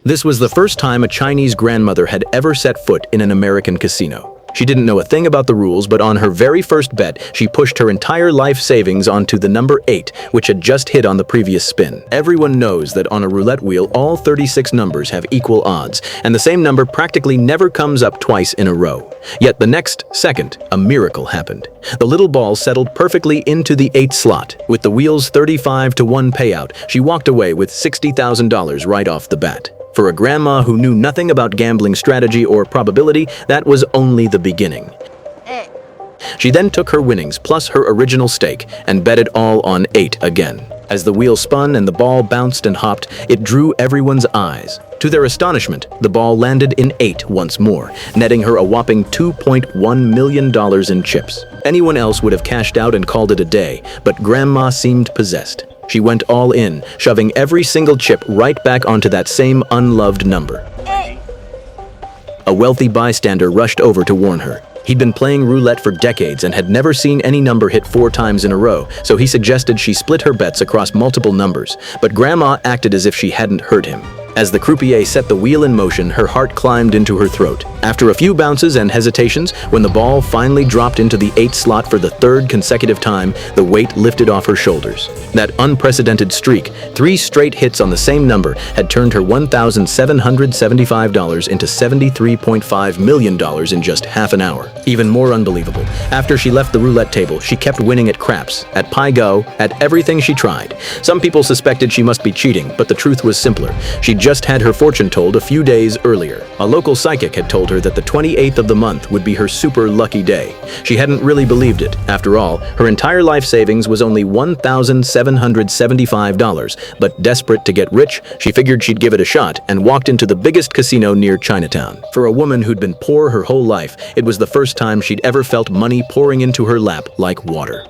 This was the first time a Chinese grandmother had ever set foot in an American casino. She didn't know a thing about the rules, but on her very first bet, she pushed her entire life savings onto the number 8, which had just hit on the previous spin. Everyone knows that on a roulette wheel, all 36 numbers have equal odds, and the same number practically never comes up twice in a row. Yet the next second, a miracle happened. The little ball settled perfectly into the 8 slot. With the wheel's 35-1 payout, she walked away with $60,000 right off the bat. For a grandma who knew nothing about gambling strategy or probability, that was only the beginning. She then took her winnings plus her original stake and bet it all on 8 again. As the wheel spun and the ball bounced and hopped, it drew everyone's eyes. To their astonishment, the ball landed in 8 once more, netting her a whopping $2.1 million in chips. Anyone else would have cashed out and called it a day, but Grandma seemed possessed. She went all in, shoving every single chip right back onto that same unloved number. A wealthy bystander rushed over to warn her. He'd been playing roulette for decades and had never seen any number hit 4 times in a row, so he suggested she split her bets across multiple numbers, but Grandma acted as if she hadn't heard him. As the croupier set the wheel in motion, her heart climbed into her throat. After a few bounces and hesitations, when the ball finally dropped into the 8 slot for the 3rd consecutive time, the weight lifted off her shoulders. That unprecedented streak, 3 straight hits on the same number, had turned her $1,775 into $73.5 million in just half an hour. Even more unbelievable, after she left the roulette table, she kept winning at craps, at Pai Go, at everything she tried. Some people suspected she must be cheating, but the truth was simpler. She just had her fortune told a few days earlier. A local psychic had told her that the 28th of the month would be her super lucky day. She hadn't really believed it. After all, her entire life savings was only $1,775, but desperate to get rich, she figured she'd give it a shot and walked into the biggest casino near Chinatown. For a woman who'd been poor her whole life, it was the first time she'd ever felt money pouring into her lap like water.